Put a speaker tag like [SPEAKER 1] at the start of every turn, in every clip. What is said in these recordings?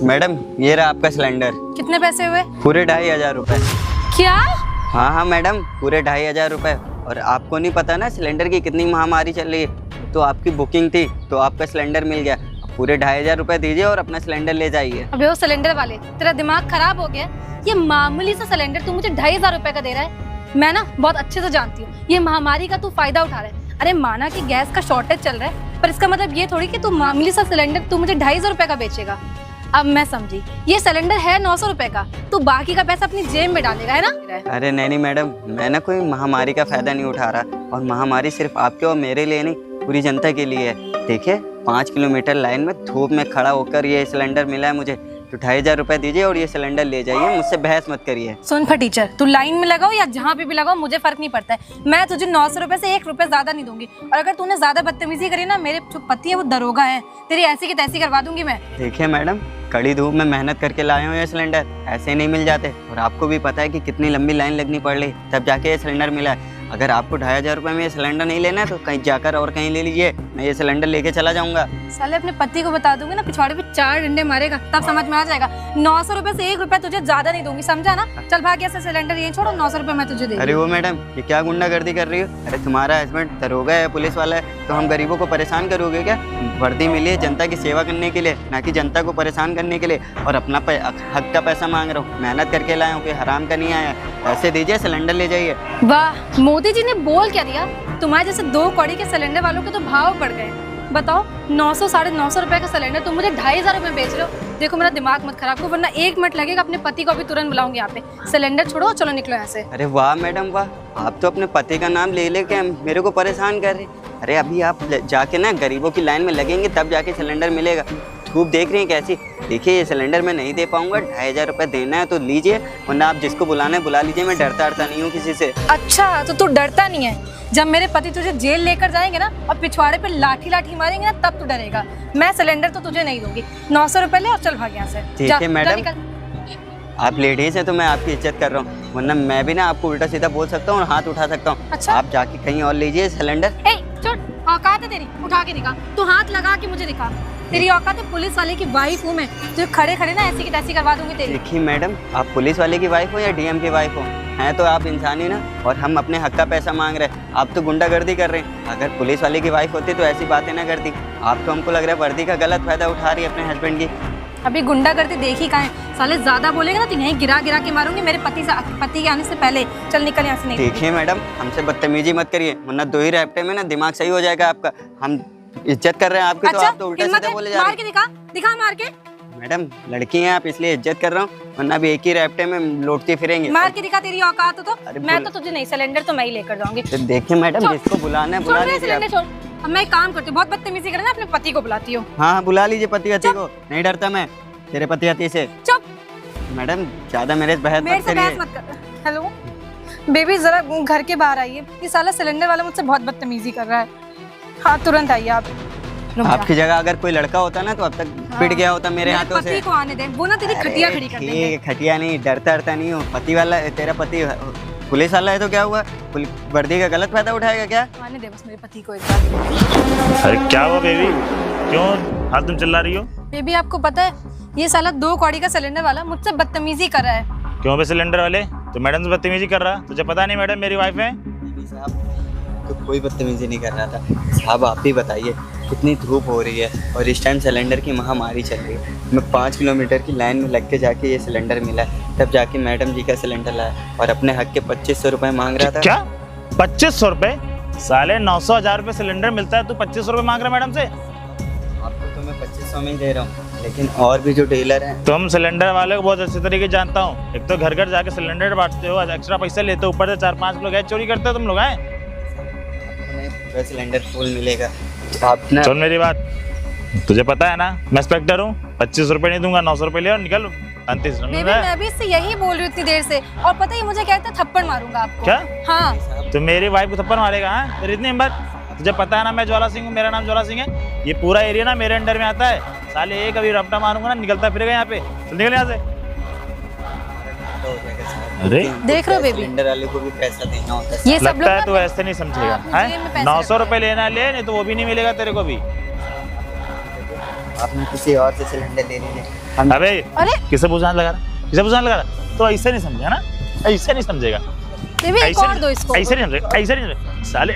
[SPEAKER 1] Madam ये रहा आपका सिलेंडर।
[SPEAKER 2] कितने पैसे हुए?
[SPEAKER 1] पूरे 2500 रुपये।
[SPEAKER 2] क्या?
[SPEAKER 1] हाँ मैडम, पूरे 2500 रुपये। और आपको नहीं पता ना सिलेंडर की कितनी महामारी चल रही है, तो आपकी बुकिंग थी तो आपका सिलेंडर मिल गया। पूरे 2500 रुपये दीजिए और अपना सिलेंडर ले जाइए।
[SPEAKER 2] अबे वो सिलेंडर वाले, तेरा दिमाग खराब हो गया? ये मामूली सा सिलेंडर तू मुझे 2500 रुपए का दे रहा है। मैं ना बहुत अच्छे से जानती हूँ ये महामारी का तू फायदा उठा रहा है। अरे माना कि गैस का शॉर्टेज चल रहा है, पर इसका मतलब ये थोड़ी कि तू मामूली सा सिलेंडर तू मुझे 2500 रुपए का बेचेगा। अब मैं समझी, ये सिलेंडर है 900 रुपए का, तू बाकी का पैसा अपनी जेब में डालेगा, है ना?
[SPEAKER 1] अरे नहीं मैडम, मैं ना कोई महामारी का फायदा नहीं उठा रहा। और महामारी सिर्फ आपके और मेरे लिए नहीं, पूरी जनता के लिए है। देखिए 5 किलोमीटर लाइन में धूप में खड़ा होकर ये सिलेंडर मिला है मुझे, तो 2500 रुपये दीजिए और ये सिलेंडर ले जाइए। मुझसे बहस मत करिए।
[SPEAKER 2] सुन टीचर, तू लाइन में लगाओ या जहाँ पे भी लगाओ, मुझे फर्क नहीं पड़ता है। मैं तुझे 900 रुपए से 1 रुपए ज्यादा नहीं दूंगी। और अगर तूने ज्यादा बदतमीजी करी ना, मेरे जो पति है वो दरोगा है, तेरी ऐसी की तैसी करवा दूंगी मैं।
[SPEAKER 1] देखिए मैडम, कड़ी धूप में मेहनत करके लाए हो ये सिलेंडर, ऐसे नहीं मिल जाते। और आपको भी पता है कि कितनी लंबी लाइन लगनी पड़ रही तब जाके ये सिलेंडर मिला है। अगर आपको 2500 रुपये में ये सिलेंडर नहीं लेना है तो कहीं जाकर और कहीं ले लीजिए, मैं ये सिलेंडर लेके चला जाऊंगा।
[SPEAKER 2] साले अपने पति को बता दूंगी ना, पिछवाड़े पे 4 डंडे मारेगा, तब समझ में आ जाएगा। 900 रुपए से 1 रुपया तुझे ज्यादा नहीं दूंगी, समझा ना? चल भाग यहाँ से, सिलेंडर यहीं छोड़ो, 900 रुपए मैं तुझे दे।
[SPEAKER 1] अरे वो मैडम, ये क्या गुंडागर्दी कर रही हो? अरे तुम्हारा हस्बैंड दरोगा है, पुलिस वाला है, तो हम गरीबों को परेशान करोगे क्या? वर्दी मिली है जनता की सेवा करने के लिए, ना कि जनता को परेशान करने के लिए। और अपना हक का पैसा मांग रहा हूँ, मेहनत करके लाया हूँ, कोई हराम का नहीं आया। पैसे दीजिए, सिलेंडर ले जाइए।
[SPEAKER 2] वाह, मोदी जी ने बोल क्या दिया? तुम्हारे जैसे 2 कौड़ी के सिलेंडर वालों के तो भाव बढ़ गए। बताओ, 900 साढ़े 900 रुपए का सिलेंडर तुम मुझे 2500 रुपए बेच रहे हो। देखो मेरा दिमाग मत खराब करो, वरना 1 मिनट लगेगा, अपने पति को भी तुरंत बुलाऊंगी यहाँ पे। सिलेंडर छोड़ो, चलो निकलो यहाँ से।
[SPEAKER 1] अरे वाह मैडम वाह, आप तो अपने पति का नाम ले लेके मेरे को परेशान कर रहे। अरे अभी आप जाके ना गरीबों की लाइन में लगेंगे तब जाके सिलेंडर मिलेगा। धूप देख रही हैं कैसी? देखिए ये सिलेंडर मैं नहीं दे पाऊंगा, 2500 रुपये देना है तो लीजिए, वरना आप जिसको बुलाना है बुला लीजिए। मैं डरता नहीं हूँ किसी से।
[SPEAKER 2] अच्छा, तो तू डरता नहीं है? जब मेरे पति तुझे जेल लेकर जाएंगे ना और पिछवाड़े पे लाठी मारेंगे ना, तब तू डरेगा। मैं सिलेंडर तो तुझे नहीं दूंगी। 900 रुपए ले और चल भाग यहाँ से।
[SPEAKER 1] ठीक है मैडम, आप लेडीज हैं तो मैं आपकी इज्जत कर रहा हूँ, वरना मैं भी ना आपको उल्टा सीधा बोल सकता हूँ और हाथ उठा सकता हूँ।
[SPEAKER 2] अच्छा? आप
[SPEAKER 1] जाके कहीं और लीजिए सिलेंडर।
[SPEAKER 2] औकात है तेरी? उठा के दिखा, तू हाथ लगा के मुझे दिखा। तेरी औकात है? पुलिस वाले की वाइफ हूँ मैं, जो खड़े ना ऐसी की तैसी करवा दूंगी तेरी।
[SPEAKER 1] देखिए मैडम, आप पुलिस वाले की वाइफ हो या डीएम की वाइफ हो, हैं तो आप इंसान ही ना। और हम अपने हक का पैसा मांग रहे हैं, आप तो गुंडागर्दी कर रहे हैं। अगर पुलिस वाले की वाइफ होती तो ऐसी बातें ना करती। आप तो हमको लग रहा है वर्दी का गलत फायदा उठा रही है अपने हस्बैंड की।
[SPEAKER 2] अभी गुंडागर्दी देखी कहाँ है? साले ज्यादा बोलेगा ना तो यहीं गिरा के मारूंगी मेरे पति के आने से पहले। चल निकल यहाँ से। नहीं
[SPEAKER 1] देखिए मैडम, हमसे बदतमीजी मत करिए, वरना 2 ही रैप्टे में ना दिमाग सही हो जाएगा आपका। हम इज्जत कर रहे हैं आपकी। अच्छा, तो आप तो उल्टा सीधा बोले जा रहे हैं।
[SPEAKER 2] मार के दिखा मार के।
[SPEAKER 1] मैडम लड़की हैं आप, इसलिए इज्जत कर रहा हूँ, वरना भी एक ही रैप्टे में लौटते फिरेंगे।
[SPEAKER 2] मार के दिखा, तेरी औकात हो तो। मैं तो तुझे नहीं, सिलेंडर तो मैं ही लेकर जाऊंगी।
[SPEAKER 1] तो देखिए मैडम, जिसको बुलाना है बुला लीजिए।
[SPEAKER 2] अब मैं एक काम करती हूँ, बहुत बदतमीजी करे ना, अपने पति को बुलाती हूँ।
[SPEAKER 1] हाँ बुला लीजिए पति को, नहीं डरता मैं तेरे पति हती से।
[SPEAKER 2] चुप
[SPEAKER 1] मैडम, ज्यादा मेरे से बहस
[SPEAKER 2] मत कर। हेलो बेबी, जरा घर के बाहर आइए। ये साला सिलेंडर वाला मुझसे बहुत बदतमीजी कर रहा है। हाँ तुरंत आइए आप।
[SPEAKER 1] आपकी जगह अगर कोई लड़का होता ना तो अब तक पिट गया होता मेरे हाथों से।
[SPEAKER 2] पति को आने दे, वो ना तेरी खटिया खड़ी कर देंगे।
[SPEAKER 1] खटिया नहीं, डरता नहीं हूँ। पति वाला, तेरा पति पुलिस वाला है तो क्या हुआ? वर्दी का गलत फायदा उठाएगा क्या?
[SPEAKER 2] आने दे बस मेरे पति को एक बार।
[SPEAKER 3] अरे क्या हुआ बेबी, क्यों हाथ तुम चिल्ला रही हो?
[SPEAKER 2] बेबी आपको पता है, ये साला 2 कौड़ी का सिलेंडर वाला मुझसे बदतमीजी कर रहा है।
[SPEAKER 3] क्यों बे सिलेंडर वाले? तो मैडम से बदतमीजी कर रहा, तुझे पता नहीं मैडम मेरी वाइफ है?
[SPEAKER 1] तो कोई बदतमीजी नहीं कर रहा था साहब। आप ही बताइए, कितनी धूप हो रही है और इस टाइम सिलेंडर की महामारी चल रही है। मैं 5 किलोमीटर की लाइन में लग के जाके ये सिलेंडर मिला, तब जाके मैडम जी का सिलेंडर लाया और अपने हक के 2500 रुपये मांग रहा था।
[SPEAKER 3] क्या 2500 रुपये? साले 900 1000 रुपये सिलेंडर मिलता है, तू 2500 रुपये मांग रहा मैडम से?
[SPEAKER 1] आपको तो मैं 2500 में ही दे रहा हूँ, लेकिन और भी जो डीलर हैं।
[SPEAKER 3] तुम सिलेंडर वाले को बहुत अच्छे तरीके से जानता हूँ। एक तो घर जाके सिलेंडर बांटते हो, एक्स्ट्रा पैसा लेते हो, ऊपर से 4-5 किलो गैस चोरी करते हो तुम लोग हैं।
[SPEAKER 1] पूरा सिलेंडर फुल मिलेगा। आप ना
[SPEAKER 3] सुन मेरी बात, तुझे पता है ना मैं इंस्पेक्टर हूँ, 2500 रुपये नहीं दूंगा, 900 रुपये ले और निकल।
[SPEAKER 2] मैं भी इससे यही बोल रही हूँ इतनी देर से, और पता है मुझे कहता है थप्पड़ मारूंगा आपको।
[SPEAKER 3] क्या?
[SPEAKER 2] हाँ
[SPEAKER 3] तो मेरी वाइफ को थप्पड़ मारेगा? हाँ तेरी इतनी हिम्मत? तुझे पता है ना मैं ज्वाला सिंह हूँ, मेरा नाम ज्वाला सिंह है। ये पूरा एरिया ना मेरे अंडर में आता है। साले एक अभी रपटा मारूंगा ना, निकलता फिरेगा यहाँ पे। चल निकल यहाँ से। अरे
[SPEAKER 2] देख रहे हो बेबी,
[SPEAKER 1] सिलेंडर वाले को भी पैसा देना होता है।
[SPEAKER 2] ये सब
[SPEAKER 3] लगता है
[SPEAKER 2] लोग
[SPEAKER 3] तू ऐसे नहीं समझेगा। 900 रुपए लेना ले, नहीं तो वो भी नहीं मिलेगा तेरे को भी।
[SPEAKER 1] आपने किसी और से सिलेंडर ले लीजिए। हम
[SPEAKER 3] अबे
[SPEAKER 2] अरे
[SPEAKER 3] किसे बुझाने लगा रहा, किसे बुझाने लगा रहा? तो ऐसे नहीं समझेगा ना, ऐसे नहीं समझेगा,
[SPEAKER 2] ये भी एक
[SPEAKER 3] ऐसे
[SPEAKER 2] और दो इसको।
[SPEAKER 3] ऐसे नहीं समझेगा, ऐसे नहीं समझेगा साले।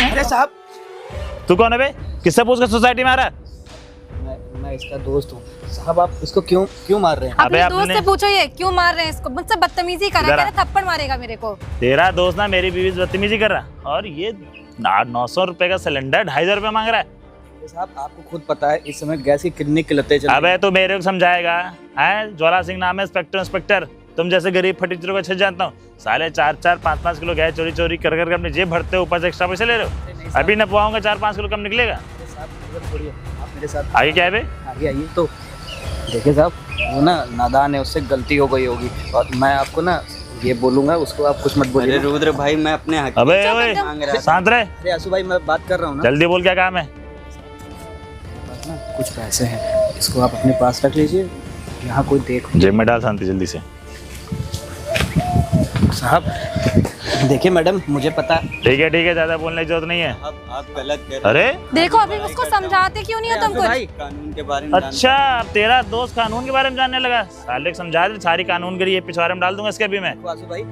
[SPEAKER 1] अरे साहब,
[SPEAKER 3] तू कौन है बे? किससे पूछ के सोसाइटी में आ रहा है?
[SPEAKER 4] मैं इसका दोस्त हूँ साहब। आप इसको क्यों मार रहे हैं?
[SPEAKER 2] अपने
[SPEAKER 3] अबे
[SPEAKER 2] दोस्त से पूछो ये क्यों मार रहे हैं इसको। मुझसे बदतमीजी करा,
[SPEAKER 3] इधर आ।
[SPEAKER 2] कह रहा थप्पड़ मारेगा मेरे को।
[SPEAKER 3] तेरा दोस्त ना मेरी बीवी से बदतमीजी कर रहा, और ये 900 रुपए का सिलेंडर 250 रुपए मांग रहा है।
[SPEAKER 4] साहब आपको खुद पता है इस समय गैस की कितनी किल्लतें चल रही हैं।
[SPEAKER 3] अबे तू मेरे को समझाएगा? है ज्वाला सिंह नाम है, इंस्पेक्टर। तुम जैसे गरीब फटीचरों को अच्छे जानता हूँ। साले 4-4, 5-5 किलो गैस चोरी कर अपनी जेब भरते हो, ऊपर से एक्स्ट्रा पैसे ले रहे हो। अभी न पवाऊंगा 4-5 किलो कम निकलेगा।
[SPEAKER 4] साहब इधर छोड़िए, आप मेरे साथ
[SPEAKER 3] आगे क्या है बे?
[SPEAKER 4] आगे आइए। तो देखिए साहब, वो ना नादान है, उससे गलती हो गई होगी, और मैं आपको ना ये बोलूंगा, उसको आप कुछ मत
[SPEAKER 1] अरे
[SPEAKER 4] बोलिए।
[SPEAKER 1] रुद्र भाई, मैं अपने हक
[SPEAKER 3] अबे
[SPEAKER 2] चुप
[SPEAKER 3] ओए
[SPEAKER 2] एकदम।
[SPEAKER 1] मांग रहा था।
[SPEAKER 3] शांत रहे,
[SPEAKER 4] अरे आसू भाई, मैं बात कर रहा हूँ ना।
[SPEAKER 3] जल्दी बोल क्या काम है।
[SPEAKER 4] ना कुछ पैसे हैं, इसको आप अपने पास रख लीजिए, यहाँ कोई देख।
[SPEAKER 3] जेब में डाल शांति जल्दी से।
[SPEAKER 4] साहब देखिए मैडम, मुझे पता
[SPEAKER 3] ठीक है ज्यादा बोलने की जरूरत नहीं है।
[SPEAKER 1] आप गलत कर रहे
[SPEAKER 3] अरे
[SPEAKER 2] देखो अभी उसको समझाते क्यों नहीं हो तुम कुछ।
[SPEAKER 4] भाई।
[SPEAKER 1] हैं। कानून के बारे में
[SPEAKER 3] अच्छा, अब तेरा दोस्त कानून के बारे में जानने लगा। साले को समझा दे, सारी कानून करी ये पिछवाड़े में डाल दूंगा इसके भी मैं।
[SPEAKER 4] आसू भाई,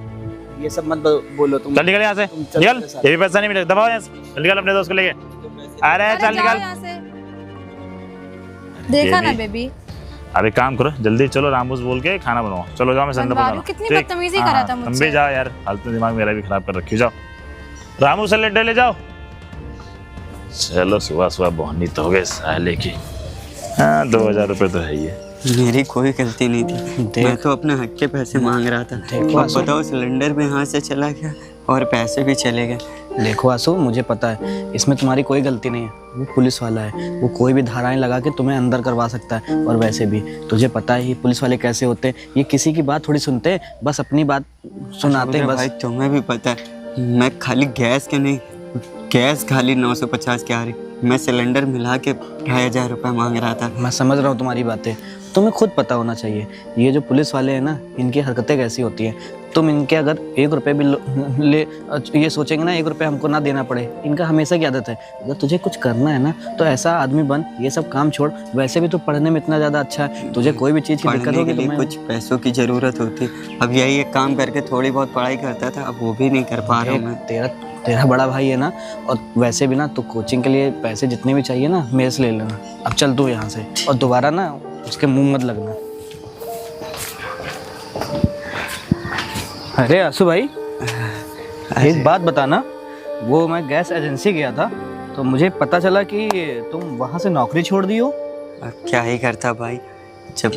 [SPEAKER 4] ये सब मत बोलो तुम।
[SPEAKER 3] चल निकल यहाँ से,
[SPEAKER 4] तुम चलो
[SPEAKER 3] निकल।
[SPEAKER 4] मेरे साथ।
[SPEAKER 3] ये भी पैसा नहीं मिलेगा, दबाओ यहाँ से। चल निकल अपने दोस्त को लेके। अरे
[SPEAKER 2] अरे
[SPEAKER 3] चल
[SPEAKER 2] जाओ
[SPEAKER 3] निकल।
[SPEAKER 2] यहाँ से। देखा ना
[SPEAKER 3] बेबी।
[SPEAKER 2] बेबी,
[SPEAKER 3] अब एक काम करो, जल्दी चलो, रामबोस बोल के खाना बनाओ। चलो जाओ, मैं संडे
[SPEAKER 2] बनवा
[SPEAKER 3] बना
[SPEAKER 2] लूं। कितनी बदतमीजी कर रहा था
[SPEAKER 3] तुम
[SPEAKER 2] मुझसे।
[SPEAKER 3] भी जाओ यार, फालतू दिमाग मेरा भी खराब कर रखी। जाओ रामू सिलेंडर ले जाओ। चलो सुबह सुबह बोहनी तो हो गए साले की। हाँ 2000 रुपये तो है ही है।
[SPEAKER 1] मेरी कोई गलती नहीं थी। मैं तो अपने हक के पैसे मांग रहा था।
[SPEAKER 4] देखो
[SPEAKER 1] अब
[SPEAKER 4] आसू।
[SPEAKER 1] बताओ, सिलेंडर भी हाथ से चला गया और पैसे भी चले गए।
[SPEAKER 4] देखो आसू, मुझे पता है इसमें तुम्हारी कोई गलती नहीं है। वो पुलिस वाला है, वो कोई भी धाराएं लगा के तुम्हें अंदर करवा सकता है। और वैसे भी तुझे पता है ये पुलिस वाले कैसे होते हैं, ये किसी की बात थोड़ी सुनते हैं, बस अपनी बात सुनाते हैं
[SPEAKER 1] अरे
[SPEAKER 4] बस।
[SPEAKER 1] भाई, तुम्हें भी पता है मैं खाली गैस के नहीं, गैस खाली 950 की आ रही, मैं सिलेंडर मिला के 2500 रुपये मांग रहा था।
[SPEAKER 4] मैं समझ रहा हूँ तुम्हारी बातें, तुम्हें खुद पता होना चाहिए ये जो पुलिस वाले हैं ना, इनकी हरकतें कैसी होती हैं। तुम इनके अगर 1 रुपये भी ले ये सोचेंगे ना 1 रुपये हमको ना देना पड़े, इनका हमेशा की आदत है। अगर तुझे कुछ करना है ना तो ऐसा आदमी बन, ये सब काम छोड़। वैसे भी तू पढ़ने में इतना ज़्यादा अच्छा है, तुझे कोई भी चीज़ की दिक्कत
[SPEAKER 1] पढ़ने के
[SPEAKER 4] होगी तो
[SPEAKER 1] लिए
[SPEAKER 4] मैं
[SPEAKER 1] कुछ पैसों की ज़रूरत होती। अब यही एक काम करके थोड़ी बहुत पढ़ाई करता था, अब वो भी नहीं कर पा रहा हूँ मैं।
[SPEAKER 4] तेरा बड़ा भाई है ना, और वैसे भी ना तो कोचिंग के लिए पैसे जितने भी चाहिए ना मेरे से ले लेना। अब चल तू यहाँ से, और दोबारा ना उसके मुंह मत लगना। अरे आसू भाई, एक बात बताना, वो मैं गैस एजेंसी गया था तो मुझे पता चला कि तुम वहाँ से नौकरी छोड़ दी हो।
[SPEAKER 1] अब क्या ही करता भाई, जब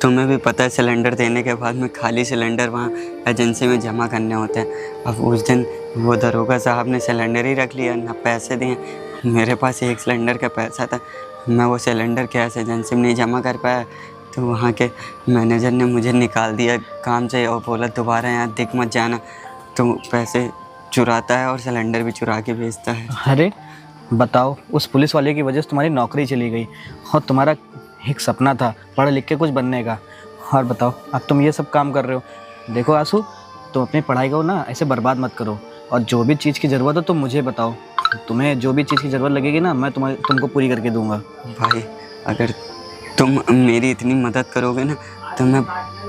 [SPEAKER 1] तुम्हें भी पता है सिलेंडर देने के बाद में खाली सिलेंडर वहाँ एजेंसी में जमा करने होते हैं। अब उस दिन वो दरोगा साहब ने सिलेंडर ही रख लिया, ना पैसे दिए। मेरे पास 1 सिलेंडर का पैसा था, मैं वो सिलेंडर गैस एजेंसी में नहीं जमा कर पाया, तो वहाँ के मैनेजर ने मुझे निकाल दिया काम से और बोला दोबारा यहाँ दिख मत जाना। तो पैसे चुराता है और सिलेंडर भी चुरा के बेचता है।
[SPEAKER 4] अरे बताओ, उस पुलिस वाले की वजह से तुम्हारी नौकरी चली गई, और तुम्हारा एक सपना था पढ़ लिख के कुछ बनने का, और बताओ अब तुम ये सब काम कर रहे हो। देखो आंसू, तुम अपनी पढ़ाई को ना ऐसे बर्बाद मत करो, और जो भी चीज़ की ज़रूरत हो तुम मुझे बताओ। तुम्हें जो भी चीज़ की ज़रूरत लगेगी ना, मैं तुमको पूरी करके दूंगा।
[SPEAKER 1] भाई अगर तुम मेरी इतनी मदद करोगे ना, तो मैं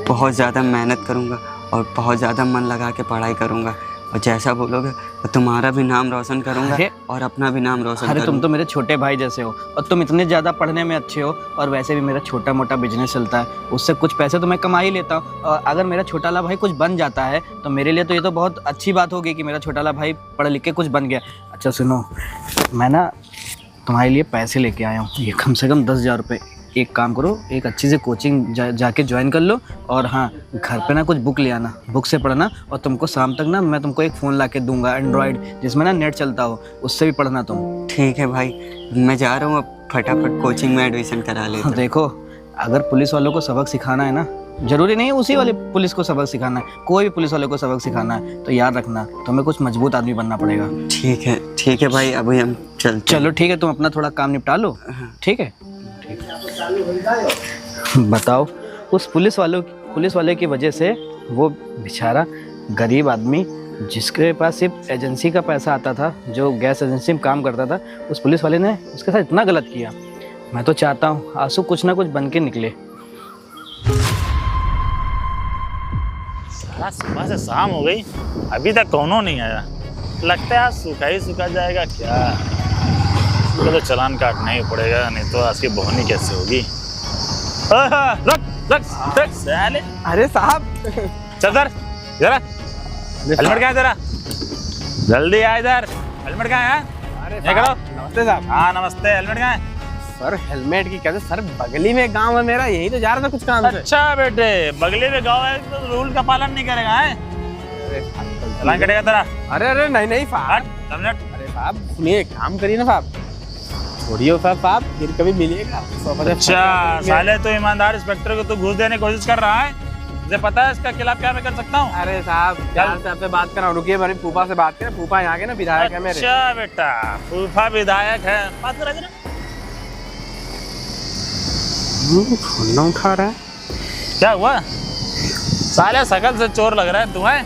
[SPEAKER 1] बहुत ज़्यादा मेहनत करूँगा और बहुत ज़्यादा मन लगा के पढ़ाई करूँगा, और जैसा बोलोगे तो तुम्हारा भी नाम रोशन करूँगा
[SPEAKER 4] अरे-
[SPEAKER 1] और अपना भी नाम रोशन
[SPEAKER 4] अरे तुम
[SPEAKER 1] करूँगा।
[SPEAKER 4] तो मेरे छोटे भाई जैसे हो, और तुम इतने ज़्यादा पढ़ने में अच्छे हो, और वैसे भी मेरा छोटा मोटा बिजनेस चलता है, उससे कुछ पैसे तो मैं कमा ही लेता हूँ। और अगर मेरा छोटा वाला भाई कुछ बन जाता है तो मेरे लिए तो ये तो बहुत अच्छी बात होगी कि मेरा छोटा वाला भाई पढ़ लिख के कुछ बन गया। अच्छा सुनो, मैं ना तुम्हारे लिए पैसे लेके आया हूँ, ये कम से कम 10,000 रुपये। एक काम करो, एक अच्छी सी कोचिंग जाके ज्वाइन कर लो, और हाँ घर पे ना कुछ बुक ले आना, बुक से पढ़ना, और तुमको शाम तक ना मैं तुमको एक फ़ोन ला के दूँगा एंड्रॉयड, जिसमें ना नेट चलता हो, उससे भी पढ़ना तुम।
[SPEAKER 1] ठीक है भाई, मैं जा रहा हूँ अब फटाफट कोचिंग में एडमिशन करा लेता हूँ।
[SPEAKER 4] देखो, अगर पुलिस वालों को सबक सिखाना है ना, जरूरी नहीं है उसी वाले पुलिस को सबक सिखाना है, कोई भी पुलिस वाले को सबक सिखाना है तो याद रखना तुम्हें कुछ मजबूत आदमी बनना पड़ेगा।
[SPEAKER 1] ठीक है भाई, अभी हम चलते हैं।
[SPEAKER 4] चलो ठीक है, तुम अपना थोड़ा काम निपटा लो। ठीक है, बताओ, उस पुलिस वाले की वजह से वो बेचारा गरीब आदमी जिसके पास सिर्फ एजेंसी का पैसा आता था, जो गैस एजेंसी में काम करता था, उस पुलिस वाले ने उसके साथ इतना गलत किया। मैं तो चाहता हूँ आंसू कुछ ना कुछ बन के निकले।
[SPEAKER 3] साला सुबह से शाम हो गई, अभी तक कौनो नहीं आया। लगता है आज सूखा ही सूखा जाएगा क्या। इसको तो चालान काटना ही पड़ेगा, नहीं तो आज की बोहनी कैसे होगी। रख रख रख साले।
[SPEAKER 5] अरे साहब
[SPEAKER 3] चल इधर, जरा हेलमेट कहाँ है तेरा? जल्दी आ इधर, हेलमेट कहाँ है?
[SPEAKER 5] अरे
[SPEAKER 3] ये करो।
[SPEAKER 5] नमस्ते साहब।
[SPEAKER 3] हाँ नमस्ते, हेलमेट कहाँ है?
[SPEAKER 5] सर हेलमेट की कैसे सर, बगली में गांव है मेरा, यही तो जा रहा था कुछ काम से।
[SPEAKER 3] अच्छा बेटे, बगले में गाँव है तो रूल का पालन नहीं करेगा है? चालान कटेगा तेरा।
[SPEAKER 5] अरे अरे नहीं नहीं साहब।
[SPEAKER 3] हट, समझ।
[SPEAKER 5] अरे साहब सुनिए, काम करिए ना साहब, छोड़िए साहब, फिर कभी मिलिएगा।
[SPEAKER 3] अच्छा साले तो ईमानदार इंस्पेक्टर को तो घूस देने की कोशिश कर रहा है, मुझे पता है इसका खिलाफ क्या मैं कर सकता हूँ।
[SPEAKER 5] अरे साहब प्यार से आपसे बात कर रहा हूँ, रुकिए, मेरी फूफा से बात करें। फूफा यहाँ के ना विधायक है मेरे।
[SPEAKER 3] अच्छा बेटा, फूफा विधायक है, बात करा जरा।
[SPEAKER 5] फोन ना उठा रहा है।
[SPEAKER 3] क्या हुआ? साले शकल से चोर लग रहा है तुम्हें।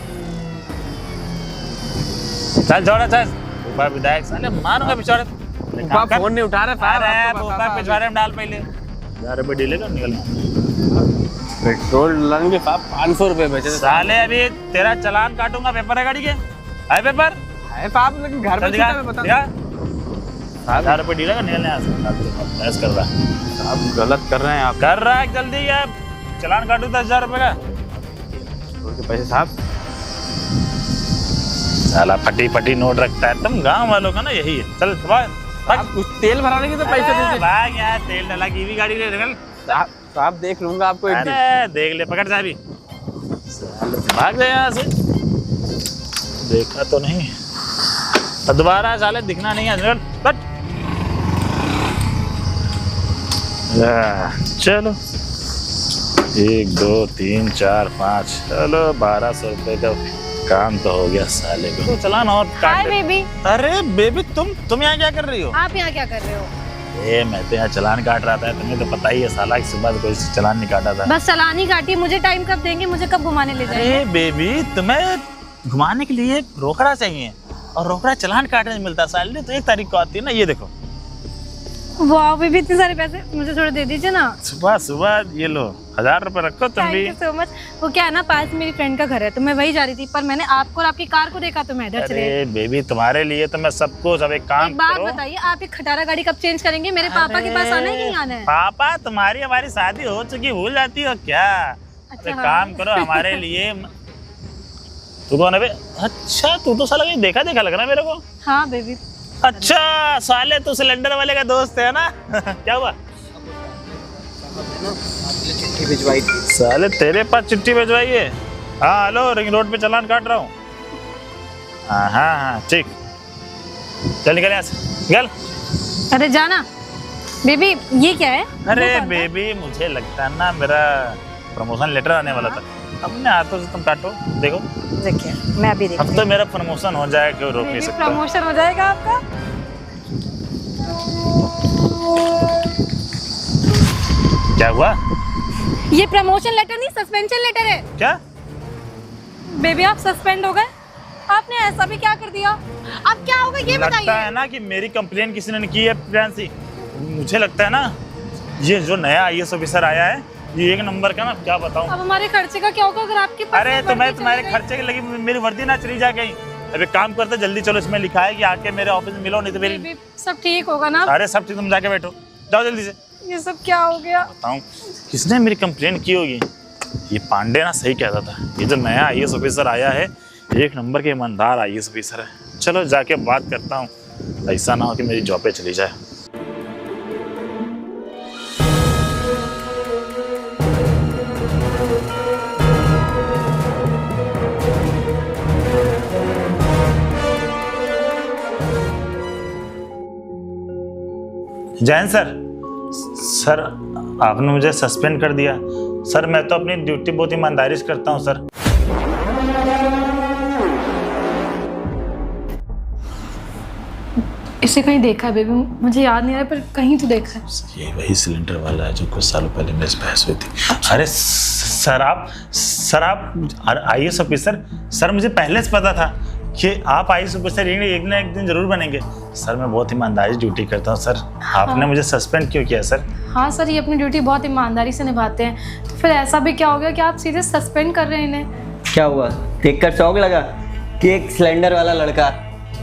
[SPEAKER 3] चल छोड़ा चल, फूफा विधायक साले मारूंगा पिछवाड़े।
[SPEAKER 5] फूफा फोन नहीं उठा रहा साहब।
[SPEAKER 3] अरे
[SPEAKER 5] आपको
[SPEAKER 3] फूफा
[SPEAKER 5] बताता
[SPEAKER 3] पिछवाड़े में डाल पहले। 1000 रुपये डीले कर निकलना।
[SPEAKER 5] पेट्रोल लगेंगे साहब 500 रुपए बचे।
[SPEAKER 3] साले अभी तेरा चालान काटूंगा। पेपर है गाड़ी के? है पेपर?
[SPEAKER 5] है साहब, लेकिन घर पे
[SPEAKER 3] दिखा,
[SPEAKER 5] बता।
[SPEAKER 3] दिखा। 1000 रुपये डीले कर निकलने यहाँ से। ऐसा कर रहा है
[SPEAKER 5] साहब, गलत कर रहे हैं आप।
[SPEAKER 3] कर रहा है जल्दी यार, चालान काटू 10,000 रुपये का।
[SPEAKER 5] पैसे साहब।
[SPEAKER 3] साला फटी फटी नोट रखता है, तुम गांव वालों का ना यही है। चल
[SPEAKER 5] आप कुछ तेल भराने के तो पैसे दीजिए।
[SPEAKER 3] भाग यार, तेल डाला की भी गाड़ी ले निकल।
[SPEAKER 5] साहब देख लूंगा आपको एक दिन।
[SPEAKER 3] अरे देख ले, पकड़ चाबी, भाग जा यहाँ से। देखा तो नहीं, अब दोबारा साले दिखना नहीं है। निकल बट। चलो 1 2 3 4 5, चलो 1200 रुपए का काम तो हो गया साले को। तो चलान और
[SPEAKER 2] हाय
[SPEAKER 3] काट।
[SPEAKER 2] बेबी।
[SPEAKER 3] अरे बेबी तुम यहाँ क्या कर रही हो?
[SPEAKER 2] आप यहाँ क्या कर रहे हो?
[SPEAKER 3] मैं तो यहाँ चालान काट रहा था, तुम्हें तो पता ही है साला की सुबह कोई चालान नहीं काटा था।
[SPEAKER 2] बस चालान ही काटी, मुझे टाइम कब देंगे? मुझे कब घुमाने ले जाएंगे?
[SPEAKER 3] अरे बेबी, तुम्हें घुमाने के लिए रोकड़ा चाहिए, और रोकड़ा चालान काटने में मिलता सैलरी तो 1 तारीख को आती है ना। ये देखो।
[SPEAKER 2] वाह बेबी, इतने सारे पैसे मुझे थोड़े दे दीजिए ना।
[SPEAKER 3] सुबह सुबह ये लो, 1000 रुपए रखो तुम
[SPEAKER 2] थैंक
[SPEAKER 3] भी।
[SPEAKER 2] You so much. वो क्या है ना, पास मेरी फ्रेंड का घर है, तो मैं वही जा रही थी, पर मैंने आपको और आपकी कार को देखा तो मैं इधर चले।
[SPEAKER 3] अरे बेबी, तुम्हारे लिए तो मैं सब कुछ। अब एक काम
[SPEAKER 2] एक बात
[SPEAKER 3] करो।
[SPEAKER 2] बताइए, आप ये खटारा गाड़ी कब चेंज करेंगे? मेरे पापा के पास आना है कि नहीं आना है?
[SPEAKER 3] पापा तुम्हारी हमारी शादी हो चुकी, भूल जाती हो क्या?
[SPEAKER 2] अच्छा,
[SPEAKER 3] एक
[SPEAKER 2] हाँ।
[SPEAKER 3] काम करो हमारे लिए। तू कौन है बे? अच्छा तू तो साला कहीं देखा देखा लग रहा है मेरे को।
[SPEAKER 2] हाँ बेबी।
[SPEAKER 3] अच्छा साले तू सिलेंडर वाले का दोस्त है ना? क्या हुआ?
[SPEAKER 4] चिट्ठी भिजवाई थी।
[SPEAKER 3] साले तेरे पास चिट्ठी भिजवाई है? हाँ हेलो, रिंग रोड पे चालान काट रहा हूँ। हाँ ठीक, चल निकल यहाँ से, निकल।
[SPEAKER 2] अरे जाना बेबी। ये क्या है?
[SPEAKER 3] अरे
[SPEAKER 2] वो कौन था?
[SPEAKER 3] बेबी, मुझे लगता है ना मेरा प्रमोशन लेटर आने वाला था, अपने हाथों से तुम काटो। देखो
[SPEAKER 2] देखिए, मैं अभी
[SPEAKER 3] अब तो मेरा प्रमोशन हो जाएगा, क्यों रोक नहीं
[SPEAKER 2] बेबी,
[SPEAKER 3] सकता।
[SPEAKER 2] प्रमोशन हो जाएगा आपका।
[SPEAKER 3] क्या हुआ?
[SPEAKER 2] ये प्रमोशन लेटर नहीं, सस्पेंशन लेटर है।
[SPEAKER 3] क्या?
[SPEAKER 2] बेबी आप सस्पेंड हो गए। आपने ऐसा भी क्या कर दिया? अब क्या होगा ये
[SPEAKER 3] लगता
[SPEAKER 2] बताइए।
[SPEAKER 3] है ना कि मेरी कंप्लेन किसी ने की है प्रियांशी। मुझे लगता है ना, ये जो नया IAS ऑफिसर आया है, ये 1 नंबर का ना, क्या बताऊं।
[SPEAKER 2] अब हमारे खर्चे का क्या होगा अगर आपके पास
[SPEAKER 3] अरे
[SPEAKER 2] ये
[SPEAKER 3] तो
[SPEAKER 2] वर्दी
[SPEAKER 3] मैं तुम्हारे
[SPEAKER 2] चली गई?
[SPEAKER 3] खर्चे के लगी मेरी वर्दी ना चली जाए कहीं। अब एक काम करते, जल्दी चलो, इसमें लिखा है कि आके मेरे ऑफिस में मिलो, नहीं तो मेरी।
[SPEAKER 2] बेबी सब ठीक होगा ना?
[SPEAKER 3] अरे सब चीज, तुम जाके बैठो, जाओ जल्दी से।
[SPEAKER 2] ये सब क्या हो गया?
[SPEAKER 3] बताऊं किसने मेरी कंप्लेन की होगी? ये पांडे ना सही कहता था, ये जो नया IAS ऑफिसर आया है, 1 नंबर के ईमानदार IAS ऑफिसर है। चलो जाके बात करता हूँ, ऐसा ना हो कि मेरी जॉब पे चली जाए। जैन सर, आपने मुझे सस्पेंड कर दिया। सर मैं तो अपनी ड्यूटी बहुत ईमानदारी से करता हूँ सर।
[SPEAKER 2] इसे कहीं देखा है बेबी? मुझे याद नहीं आ रहा, पर कहीं तो देखा है।
[SPEAKER 3] ये वही सिलेंडर वाला है जो कुछ सालों पहले मेरे से बहस हुई थी। अरे सर आप IAS ऑफिसर? सर मुझे पहले से पता था, कि आप आई सुपर एक ना एक दिन जरूर बनेंगे। सर मैं बहुत ईमानदारी ड्यूटी करता हूँ सर, आपने मुझे सस्पेंड क्यों किया सर?
[SPEAKER 2] हाँ सर, ये अपनी ड्यूटी बहुत ईमानदारी से निभाते हैं, तो फिर ऐसा भी क्या हो गया कि आप सीधे सस्पेंड कर रहे हैं इन्हें?
[SPEAKER 1] क्या हुआ, देखकर शौक लगा कि एक सिलेंडर वाला लड़का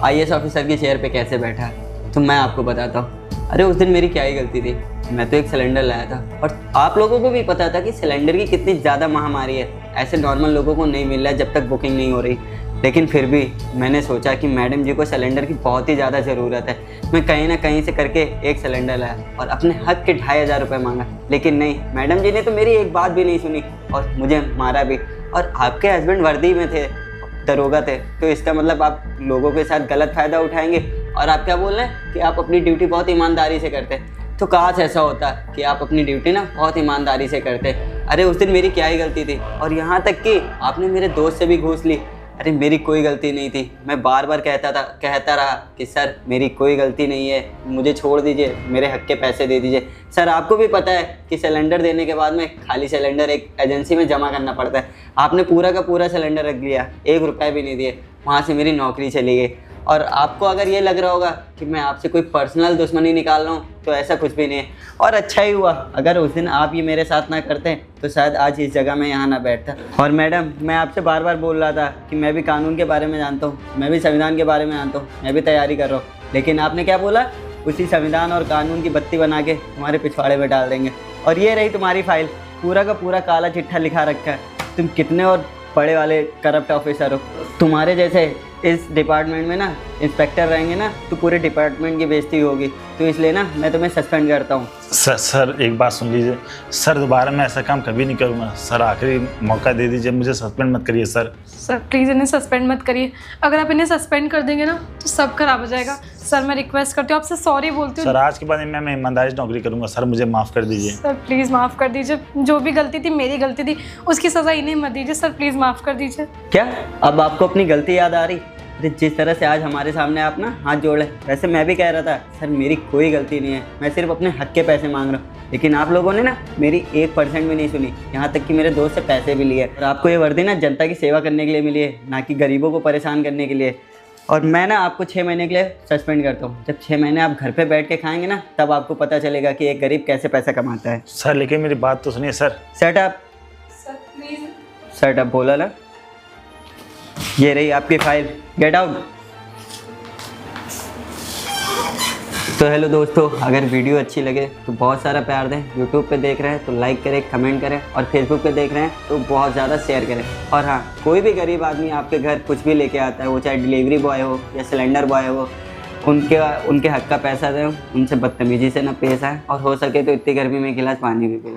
[SPEAKER 1] IAS ऑफिसर की चेयर पे कैसे बैठा है? तो मैं आपको बताता हूँ। अरे उस दिन मेरी क्या ही गलती थी, मैं तो एक सिलेंडर लाया था और आप लोगों को भी पता था कि सिलेंडर की कितनी ज़्यादा महामारी है, ऐसे नॉर्मल लोगों को नहीं मिल रहा है जब तक बुकिंग नहीं हो रही। लेकिन फिर भी मैंने सोचा कि मैडम जी को सिलेंडर की बहुत ही ज़्यादा ज़रूरत है। मैं कहीं ना कहीं से करके एक सिलेंडर लाया और अपने हक के 2500 रुपये मांगा, लेकिन नहीं, मैडम जी ने तो मेरी एक बात भी नहीं सुनी और मुझे मारा भी। और आपके हस्बैंड वर्दी में थे, दरोगा थे, तो इसका मतलब आप लोगों के साथ गलत फ़ायदा उठाएंगे। और आप क्या बोल रहे हैं कि आप अपनी ड्यूटी बहुत ईमानदारी से करते। तो काश ऐसा होता कि आप अपनी ड्यूटी ना बहुत ईमानदारी से करते। अरे उस दिन मेरी क्या ही गलती थी, और यहाँ तक कि आपने मेरे दोस्त से भी घूस ली। अरे मेरी कोई गलती नहीं थी, मैं बार बार कहता रहा कि सर मेरी कोई गलती नहीं है, मुझे छोड़ दीजिए, मेरे हक के पैसे दे दीजिए। सर आपको भी पता है कि सिलेंडर देने के बाद में खाली सिलेंडर एक एजेंसी में जमा करना पड़ता है। आपने पूरा का पूरा सिलेंडर रख लिया, 1 रुपया भी नहीं दिए, वहाँ से मेरी नौकरी चली गई। और आपको अगर ये लग रहा होगा कि मैं आपसे कोई पर्सनल दुश्मनी निकाल रहा हूँ, तो ऐसा कुछ भी नहीं है। और अच्छा ही हुआ, अगर उस दिन आप ये मेरे साथ ना करते तो शायद आज इस जगह में यहाँ ना बैठता। और मैडम, मैं आपसे बार बार बोल रहा था कि मैं भी कानून के बारे में जानता हूँ, मैं भी संविधान के बारे में जानता हूँ, मैं भी तैयारी कर रहा हूँ, लेकिन आपने क्या बोला, उसी संविधान और कानून की बत्ती बना के तुम्हारे पिछवाड़े में डाल देंगे। और ये रही तुम्हारी फाइल, पूरा का पूरा काला चिट्ठा लिखा रखा है। तुम कितने और बड़े वाले करप्ट ऑफिसर हो। तुम्हारे जैसे इस डिपार्टमेंट में ना इंस्पेक्टर रहेंगे ना, तो पूरे डिपार्टमेंट की बेइज्जती होगी। तो इसलिए ना मैं तुम्हें सस्पेंड करता हूँ।
[SPEAKER 3] सर एक बात सुन लीजिए सर, दोबारा मैं ऐसा काम कभी नहीं करूँगा सर, आखिरी मौका दे दीजिए, मुझे सस्पेंड मत करिए सर।
[SPEAKER 2] सर प्लीज़ इन्हें सस्पेंड मत करिए, अगर आप इन्हें सस्पेंड कर देंगे ना तो सब खराब हो जाएगा। सर मैं रिक्वेस्ट करती हूँ, आपसे सॉरी बोलती हूँ।
[SPEAKER 3] सर आज के बाद मैं ईमानदारी से नौकरी करूँगा सर, मुझे माफ़ कर दीजिए।
[SPEAKER 2] सर प्लीज़ माफ़ कर दीजिए, जो भी गलती थी मेरी गलती थी, उसकी सज़ा इन्हें मत दीजिए। सर प्लीज़ माफ़ कर दीजिए।
[SPEAKER 1] क्या अब आपको अपनी गलती याद आ रही? अरे जिस तरह से आज हमारे सामने आप ना हाथ जोड़े, वैसे मैं भी कह रहा था सर मेरी कोई गलती नहीं है, मैं सिर्फ अपने हक के पैसे मांग रहा हूँ, लेकिन आप लोगों ने ना मेरी 1% भी नहीं सुनी, यहाँ तक कि मेरे दोस्त से पैसे भी लिए। और आपको ये वर्दी ना जनता की सेवा करने के लिए मिली है, ना कि गरीबों को परेशान करने के लिए। और मैं ना आपको 6 महीने के लिए सस्पेंड करता हूँ। जब 6 महीने आप घर पे बैठ के खाएंगे ना, तब आपको पता चलेगा कि एक गरीब कैसे पैसा कमाता है।
[SPEAKER 3] सर लेकिन मेरी बात तो सुनिए sir.
[SPEAKER 1] Shut up.
[SPEAKER 2] Sir please.
[SPEAKER 1] Shut up बोला ना। ये रही आपकी फाइल, गेट आउट। तो हेलो दोस्तों, अगर वीडियो अच्छी लगे तो बहुत सारा प्यार दें। यूट्यूब पे देख रहे हैं तो लाइक करें, कमेंट करें, और फेसबुक पे देख रहे हैं तो बहुत ज़्यादा शेयर करें। और हाँ, कोई भी गरीब आदमी आपके घर कुछ भी लेके आता है, वो चाहे डिलीवरी बॉय हो या सिलेंडर बॉय हो, उनके हक का पैसा दें, उनसे बदतमीजी से ना पेश आए, और हो सके तो इतनी गर्मी में गिलास पानी भी पिलाएं।